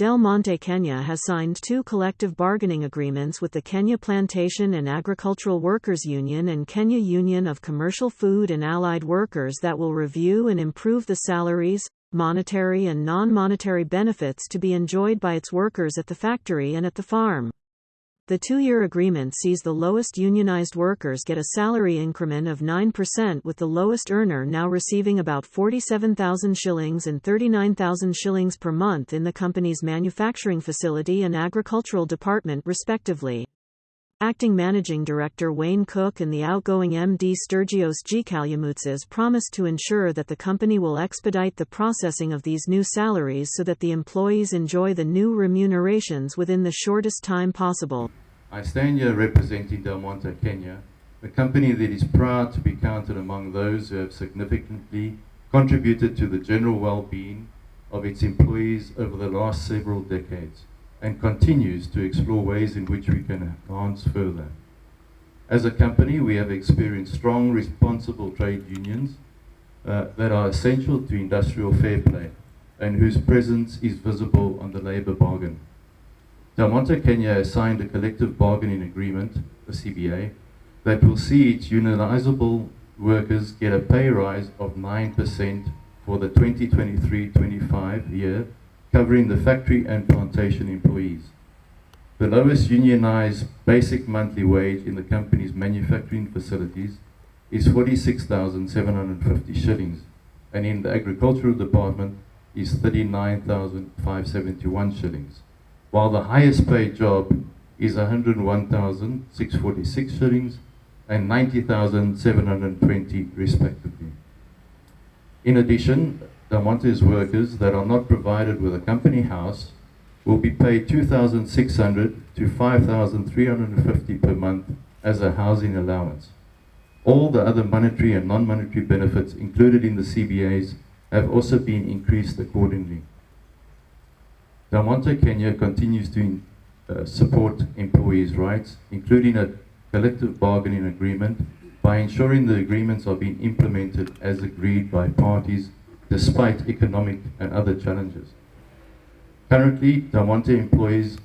Monte Kenya has signed 2 collective bargaining agreements with the Kenya Plantation and Agricultural Workers Union and Kenya Union of Commercial Food and Allied Workers that will review and improve the salaries, monetary and non-monetary benefits to be enjoyed by its workers at the factory and at the farm. The 2-year agreement sees the lowest unionized workers get a salary increment of 9%, with the lowest earner now receiving about 47,000 shillings and 39,000 shillings per month in the company's manufacturing facility and agricultural department respectively. Acting Managing Director Wayne Cook and the outgoing MD STERGIOS GKALIAMOUTSAS promised to ensure that the company will expedite the processing of these new salaries so that the employees enjoy the new remunerations within the shortest time possible. I stand here representing Monte Kenya, a company that is proud to be counted among those who have significantly contributed to the general well-being of its employees over the last several decades, and continues to explore ways in which we can enhance further. As a company, we have experienced strong, responsible trade unions that are essential to industrial fair play and whose presence is visible on the labour bargain. Monte Kenya has signed a collective bargaining agreement, a CBA, that will see its unionizable workers get a pay rise of 9% for the 2023-25 year, covering the factory and plantation employees. The lowest unionized basic monthly wage in the company's manufacturing facilities is 46,750 shillings, and in the agricultural department is 39,571 shillings, while the highest paid job is 101,646 shillings and 90,720 respectively. In addition, Monte's workers that are not provided with a company house will be paid 2,600 to 5,350 per month as a housing allowance. All the other monetary and non-monetary benefits included in the CBAs have also been increased accordingly. Monte Kenya continues to support employees' rights, including a collective bargaining agreement, by ensuring the agreements are being implemented as agreed by parties despite economic and other challenges. Currently, Monte employs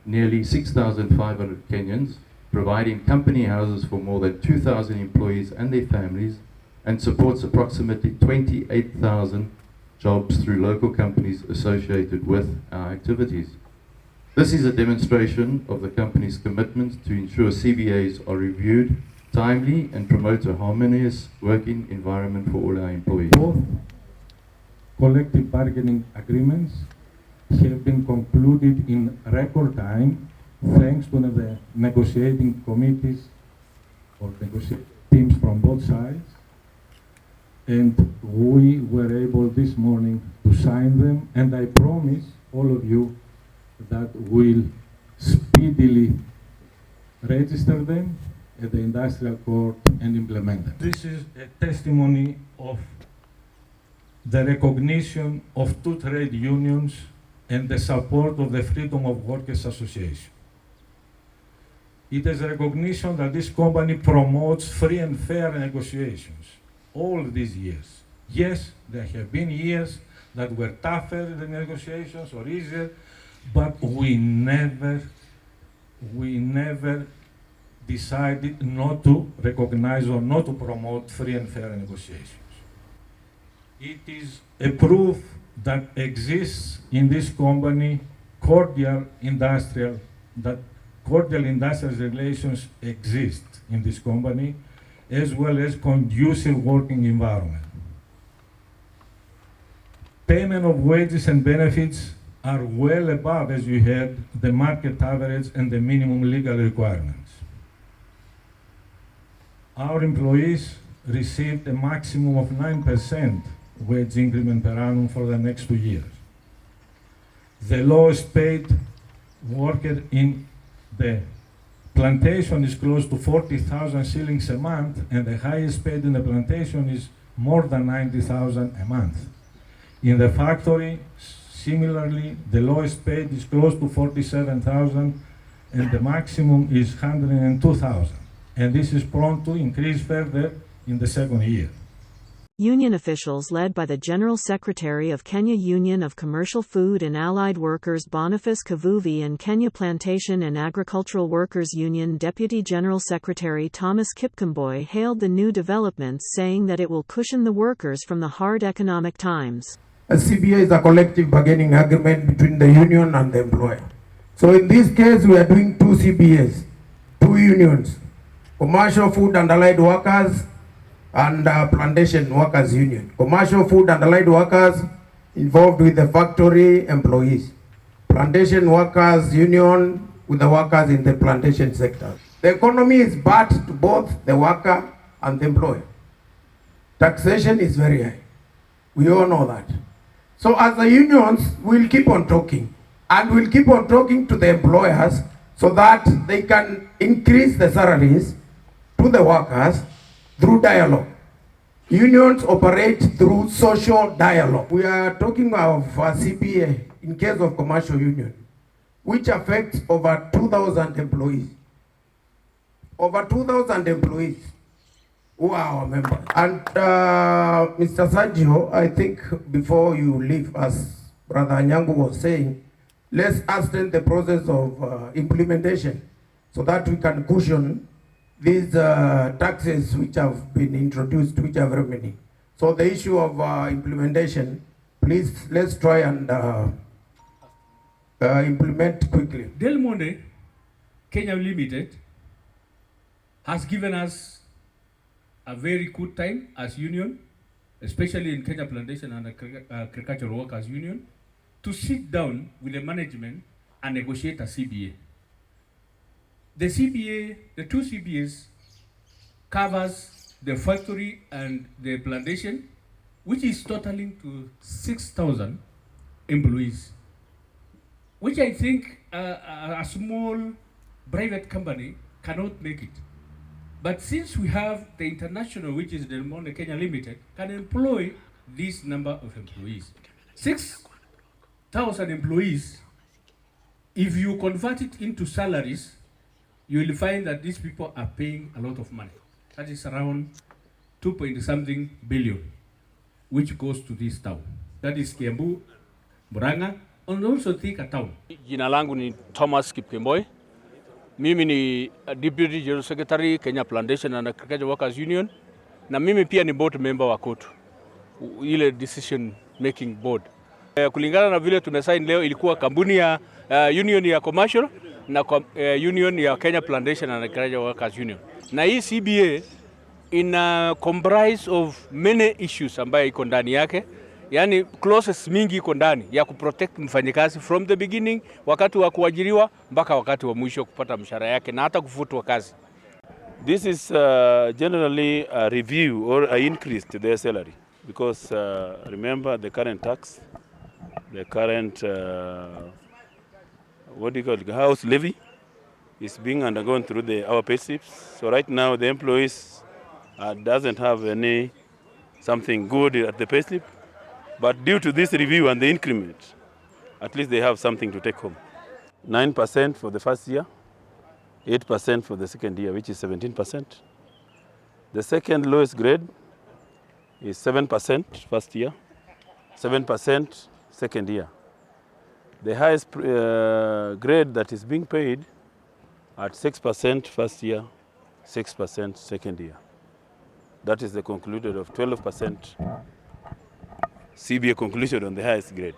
nearly 6,500 Kenyans, providing company houses for more than 2,000 employees and their families, and supports approximately 28,000 jobs through local companies associated with our activities. This is a demonstration of the company's commitment to ensure CBAs are reviewed timely and promote a harmonious working environment for all our employees. Both collective bargaining agreements have been concluded in record time thanks to the negotiating committees or negotiating teams from both sides, and we were able this morning to sign them, and I promise all of you that we'll speedily register them at the industrial court and implement them. This is a testimony of the recognition of 2 trade unions and the support of the Freedom of Workers Association. It is a recognition that this company promotes free and fair negotiations all these years. Yes, there have been years that were tougher in the negotiations or easier, but we never decided not to recognize or not to promote free and fair negotiations. It is a proof that exists in this company cordial industrial relations exist in this company, as well as conducive working environment. Payment of wages and benefits are well above, as you heard, the market average and the minimum legal requirements. Our employees received a maximum of 9% wage increment per annum for the next 2 years. The lowest paid worker in the plantation is close to 40,000 shillings a month, and the highest paid in the plantation is more than 90,000 a month. In the factory, similarly, the lowest paid is close to 47,000, and the maximum is 102,000. And this is prone to increase further in the second year. Union officials led by the General Secretary of Kenya Union of Commercial Food and Allied Workers Boniface Kavuvi and Kenya Plantation and Agricultural Workers Union Deputy General Secretary Thomas Kipkemboi hailed the new developments, saying that it will cushion the workers from the hard economic times. A CBA is a collective bargaining agreement between the union and the employer. So in this case, we are doing two CBAs, two unions, Commercial Food and Allied Workers and Plantation Workers Union. Commercial Food and Allied Workers involved with the factory employees. Plantation Workers Union with the workers in the plantation sector. The economy is bad to both the worker and the employer. Taxation is very high. We all know that. So as the unions, we'll keep on talking. And we'll keep on talking to the employers so that they can increase the salaries to the workers through dialogue. Unions operate through social dialogue. We are talking of a CBA in case of commercial union, which affects over 2,000 employees. Over 2,000 employees who are our members. And Mr. Sergio, I think before you leave, as Brother Anyangu was saying, let's hasten the process of implementation so that we can cushion these taxes which have been introduced, which are very many. So the issue of implementation, please, let's try and implement quickly. Del Monde Kenya Limited has given us a very good time as union, especially in Kenya Plantation and Agricultural Workers Union, to sit down with the management and negotiate a CBA. The CBA, the two CBAs, covers the factory and the plantation, which is totaling to 6,000 employees, which I think a small private company cannot make it. But since we have the international, which is the Monte Kenya Limited, can employ this number of employees. 6,000 employees, if you convert it into salaries, you will find that these people are paying a lot of money. That is around 2.something billion, which goes to this town. That is Kiambu, Murang'a, and also Thika town. Jina langu ni Thomas Kipkemboi. Mimi ni Deputy General Secretary Kenya Plantation and Agricultural Workers Union, na mimi pia ni board member wa KUCFAW, ile decision making board. Kulingana na vile tumesign leo, ilikuwa kampuni ya union ya commercial na union ya Kenya Plantation and Agricultural Workers Union. Na hii CBA ina comprise of many issues ambayo iko ndani yake. Yani clauses mingi iko ndani ya kuprotect mfanyikazi from the beginning, wakati wa kuajiriwa mpaka wakati wa mwisho kupata mshahara yake na hata kufutwa kazi. This is generally a review or an increase to their salary because remember the current tax, the current what do you call it, house levy is being undergone through our pay slips. So right now the employees doesn't have any something good at the pay slip. But due to this review and the increment, at least they have something to take home. 9% for the first year, 8% for the second year, which is 17%. The second lowest grade is 7% first year, 7% second year. The highest grade that is being paid at 6% first year, 6% second year. That is the concluded of 12% CBA conclusion on the highest grade.